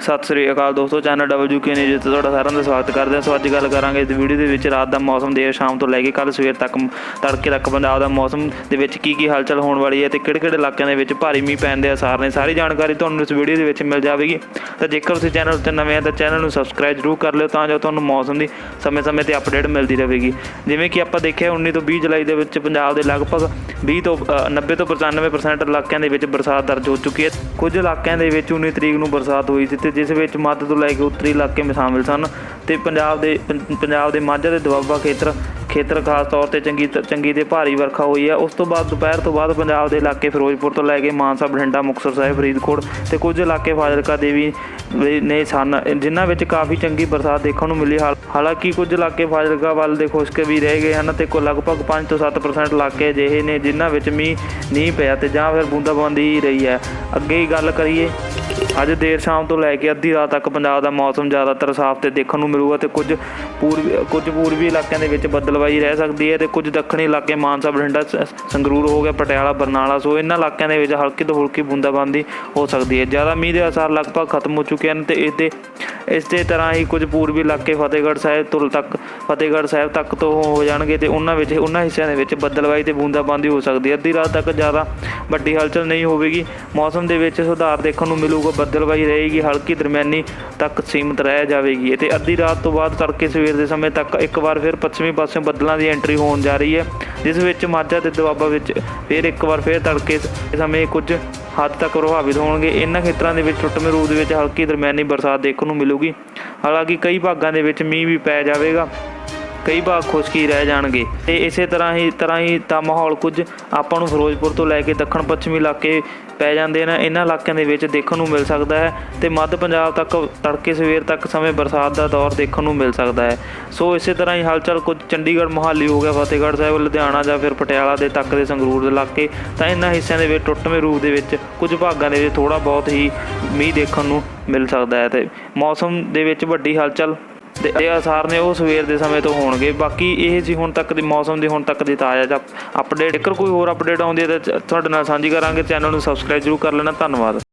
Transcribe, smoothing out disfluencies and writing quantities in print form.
सत श्री अकाल दोस्तों, चैनल WK न्यूज़ ਤੇ ਤੁਹਾਡਾ ਸਾਰਿਆਂ ਦਾ ਸਵਾਗਤ ਕਰਦੇ ਹਾਂ। ਸੋ ਅੱਜ ਗੱਲ ਕਰਾਂਗੇ ਇਸ ਵੀਡੀਓ ਦੇ ਵਿੱਚ ਰਾਤ ਦਾ ਮੌਸਮ ਦੇਰ ਸ਼ਾਮ ਤੋਂ ਲੈ ਕੇ ਕੱਲ ਸਵੇਰ ਤੱਕ ਤੜਕੇ ਤੱਕ ਪੰਜਾਬ ਦਾ ਮੌਸਮ ਦੇ ਵਿੱਚ ਕੀ ਹਲਚਲ ਹੋਣ ਵਾਲੀ ਹੈ ਤੇ ਕਿਹੜੇ ਇਲਾਕਿਆਂ ਦੇ ਵਿੱਚ ਭਾਰੀ ਮੀਂਹ ਪੈਣ ਦੇ ਆਸਾਰ ਨੇ। ਸਾਰੀ ਜਾਣਕਾਰੀ ਤੁਹਾਨੂੰ ਇਸ ਵੀਡੀਓ ਦੇ ਵਿੱਚ ਮਿਲ ਜਾਵੇਗੀ। ਤਾਂ ਜੇਕਰ ਤੁਸੀਂ ਚੈਨਲ ਉੱਤੇ ਨਵੇਂ ਆ ਤਾਂ ਚੈਨਲ ਨੂੰ ਸਬਸਕ੍ਰਾਈਬ ਜ਼ਰੂਰ ਕਰ ਲਿਓ ਤਾਂ ਜੋ ਤੁਹਾਨੂੰ ਮੌਸਮ ਦੀ ਸਮੇਂ-ਸਮੇਂ ਤੇ ਅਪਡੇਟ ਮਿਲਦੀ ਰਹੇਗੀ। ਜਿਵੇਂ ਕਿ ਆਪਾਂ ਦੇਖਿਆ 19 ਤੋਂ 20 ਜੁਲਾਈ ਦੇ ਵਿੱਚ ਪੰਜਾਬ ਦੇ ਲਗਭਗ 90 ਤੋਂ 95% ਇਲਾਕਿਆਂ ਦੇ ਵਿੱਚ ਬਰਸਾਤ ਦਰਜ ਹੋ ਚੁੱਕੀ ਹੈ। ਕੁਝ ਇਲਾਕਿਆਂ ਦੇ ਵਿੱਚ 19 ਤਰੀਕ ਨੂੰ ਬਰਸਾਤ ਹੋਈ ਸੀ ਤੇ ਜਿਸ ਵਿੱਚ ਮੱਧ ਤੋਂ ਲੈ ਕੇ ਉੱਤਰੀ ਇਲਾਕੇ ਸ਼ਾਮਿਲ ਸਨ ਤੇ ਪੰਜਾਬ ਦੇ ਮਾਝਾ ਦੇ ਦੁਆਬਾ ਖੇਤਰ ਖਾਸ ਤੌਰ ਤੇ ਚੰਗੀ ਤੇ ਭਾਰੀ ਵਰਖਾ ਹੋਈ ਹੈ। ਉਸ ਤੋਂ ਬਾਅਦ ਦੁਪਹਿਰ ਤੋਂ ਬਾਅਦ ਪੰਜਾਬ ਦੇ ਇਲਾਕੇ ਫਿਰੋਜ਼ਪੁਰ ਤੋਂ ਲੈ ਕੇ ਮਾਨਸਾ, ਬਠਿੰਡਾ, ਮੁਕਤਸਰ ਸਾਹਿਬ, ਫਰੀਦਕੋਟ ਤੇ ਕੁਝ ਇਲਾਕੇ ਫਾਜ਼ਿਲਕਾ ਦੇ ਵੀ ਨੇ ਸਨ ਜਿਨ੍ਹਾਂ ਵਿੱਚ ਕਾਫੀ ਚੰਗੀ ਬਰਸਾਤ ਦੇਖਣ ਨੂੰ ਮਿਲੀ। ਹਾਲਾਂਕਿ ਕੁਝ ਇਲਾਕੇ ਫਾਜ਼ਿਲਕਾ ਵੱਲ ਦੇ ਖੁਸ਼ਕ ਵੀ ਰਹਿ ਗਏ ਹਨ ਤੇ ਲਗਭਗ 5 ਤੋਂ 7% ਇਲਾਕੇ ਅਜਿਹੇ ਨੇ ਜਿਨ੍ਹਾਂ ਵਿੱਚ ਮੀਂਹ ਨਹੀਂ ਪਿਆ ਤੇ ਜਾਂ ਫਿਰ ਬੂੰਦਾਬਾਂਦੀ ਹੀ ਰਹੀ ਹੈ। ਅੱਗੇ ਗੱਲ ਕਰੀਏ, ਅੱਜ ਦੇਰ ਸ਼ਾਮ ਤੋਂ ਲੈ ਕੇ ਅੱਧੀ ਰਾਤ ਤੱਕ ਪੰਜਾਬ ਦਾ ਮੌਸਮ ਜ਼ਿਆਦਾਤਰ ਸਾਫ਼ ਤੇ ਦੇਖਣ ਨੂੰ ਮਿਲੂਗਾ ਤੇ ਕੁਝ ਪੂਰਬੀ ਇਲਾਕਿਆਂ ਦੇ ਵਿੱਚ ਬੱਦਲਵਾਈ ਰਹਿ ਸਕਦੀ ਹੈ ਤੇ ਕੁਝ ਦੱਖਣੀ ਇਲਾਕੇ ਮਾਨਸਾ, ਬਠਿੰਡਾ, ਸੰਗਰੂਰ ਹੋ ਗਿਆ, ਪਟਿਆਲਾ, ਬਰਨਾਲਾ, ਸੋ ਇਹਨਾਂ ਇਲਾਕਿਆਂ ਦੇ ਵਿੱਚ ਹਲਕੀ ਤੋਂ ਹਲਕੀ ਬੂੰਦਾਬਾਂਦੀ ਹੋ ਸਕਦੀ ਹੈ। ਜ਼ਿਆਦਾ ਮੀਂਹ ਦੇ ਆਸਾਰ ਲਗਭਗ ਖਤਮ ਹੋ ਚੁੱਕੇ ਹਨ ਤੇ ਇਸੇ ਤਰ੍ਹਾਂ ਹੀ ਕੁਝ ਪੂਰਬੀ ਇਲਾਕੇ ਫਤਿਹਗੜ੍ਹ ਸਾਹਿਬ ਤੱਕ ਤੋਂ ਹੋ ਜਾਣਗੇ ਤੇ ਉਹਨਾਂ ਹਿੱਸਿਆਂ ਦੇ ਵਿੱਚ ਬੱਦਲਵਾਈ ਤੇ ਬੂੰਦਾਬਾਂਦੀ ਹੋ ਸਕਦੀ ਹੈ। ਅੱਧੀ ਰਾਤ ਤੱਕ ਜ਼ਿਆਦਾ ਵੱਡੀ ਹਲਚਲ ਨਹੀਂ ਹੋਵੇਗੀ। ਮੌਸਮ ਦੇ ਵਿੱਚ ਸੁਧਾਰ ਦੇਖਣ ਨੂੰ ਮਿਲੂਗਾ, ਬੱਦਲਵਾਈ ਰਹੇਗੀ, ਹਲਕੀ ਦਰਮਿਆਨੀ ਤੱਕ ਸੀਮਿਤ ਰਹਿ ਜਾਵੇਗੀ ਤੇ ਅੱਧੀ ਰਾਤ ਤੋਂ ਬਾਅਦ ਤੜਕੇ ਸਵੇਰ ਦੇ ਸਮੇਂ ਤੱਕ ਇੱਕ ਵਾਰ ਫਿਰ ਪੱਛਮੀ ਪਾਸਿਓਂ ਬੱਦਲਾਂ ਦੀ ਐਂਟਰੀ ਹੋਣ ਜਾ ਰਹੀ ਹੈ ਜਿਸ ਵਿੱਚ ਮਾਝਾ ਤੇ ਦੁਆਬਾ ਵਿੱਚ ਇੱਕ ਵਾਰ ਫਿਰ ਤੜਕੇ ਸਮੇਂ ਕੁਝ ਹੱਦ ਤੱਕ ਪ੍ਰਭਾਵਿਤ ਹੋਣਗੇ। ਇਹਨਾਂ ਖੇਤਰਾਂ ਦੇ ਵਿੱਚ ਟੁੱਟਵੇਂ ਰੂਪ ਦੇ ਵਿੱਚ ਹਲਕੀ ਦਰਮਿਆਨੀ ਬਰਸਾਤ ਦੇਖਣ ਨੂੰ ਮਿਲੂਗੀ। ਹਾਲਾਂਕਿ ਕਈ ਭਾਗਾਂ ਦੇ ਵਿੱਚ ਮੀਂਹ ਵੀ ਪੈ ਜਾਵੇਗਾ, ਕਈ ਭਾਗ ਖੁਸ਼ਕੀ ਰਹਿ ਜਾਣਗੇ ਤੇ ਇਸੇ ਤਰ੍ਹਾਂ ਹੀ ਤਾਂ ਮਾਹੌਲ ਕੁਝ ਆਪਾਂ ਨੂੰ ਫਿਰੋਜ਼ਪੁਰ ਤੋਂ ਲੈ ਕੇ ਦੱਖਣ ਪੱਛਮੀ ਇਲਾਕੇ ਪੈ ਜਾਂਦੇ ਨੇ, ਇਹਨਾਂ ਇਲਾਕਿਆਂ ਦੇ ਵਿੱਚ ਦੇਖਣ ਨੂੰ ਮਿਲ ਸਕਦਾ ਹੈ ਤੇ ਮੱਧ ਪੰਜਾਬ ਤੱਕ ਤੜਕੇ ਸਵੇਰ ਤੱਕ ਸਮੇਂ ਬਰਸਾਤ ਦਾ ਦੌਰ ਦੇਖਣ ਨੂੰ ਮਿਲ ਸਕਦਾ ਹੈ। ਸੋ ਇਸੇ ਤਰ੍ਹਾਂ ਹੀ ਹਲਚਲ ਕੁਝ ਚੰਡੀਗੜ੍ਹ, ਮੋਹਾਲੀ ਹੋ ਗਿਆ, ਫਤਿਹਗੜ੍ਹ ਸਾਹਿਬ, ਲੁਧਿਆਣਾ ਜਾਂ ਫਿਰ ਪਟਿਆਲਾ ਦੇ ਤੱਕ ਦੇ ਸੰਗਰੂਰ ਦੇ ਇਲਾਕੇ, ਤਾਂ ਇਹਨਾਂ ਹਿੱਸਿਆਂ ਦੇ ਵਿੱਚ ਟੁੱਟਵੇਂ ਰੂਪ ਦੇ ਵਿੱਚ ਕੁਝ ਭਾਗਾਂ ਦੇ ਵਿੱਚ ਥੋੜ੍ਹਾ ਬਹੁਤ ਹੀ ਮੀਂਹ ਦੇਖਣ ਨੂੰ ਮਿਲ ਸਕਦਾ ਹੈ ਤੇ ਮੌਸਮ ਦੇ ਵਿੱਚ ਵੱਡੀ ਹਲਚਲ ਦੇ ਆਸਾਰ ਨੇ ਉਹ ਸਵੇਰ ਦੇ ਸਮੇਂ ਤੋਂ ਹੋਣਗੇ। ਬਾਕੀ ਇਹ ਸੀ ਹੁਣ ਤੱਕ ਦੀ ਮੌਸਮ ਦੀ ਤਾਜ਼ਾ ਅਪਡੇਟ। ਜੇਕਰ ਕੋਈ ਹੋਰ ਅਪਡੇਟ ਆਉਂਦੀ ਹੈ ਤਾਂ ਤੁਹਾਡੇ ਨਾਲ ਸਾਂਝੀ ਕਰਾਂਗੇ। ਚੈਨਲ ਨੂੰ ਸਬਸਕ੍ਰਾਈਬ ਜ਼ਰੂਰ ਕਰ ਲੈਣਾ। ਧੰਨਵਾਦ।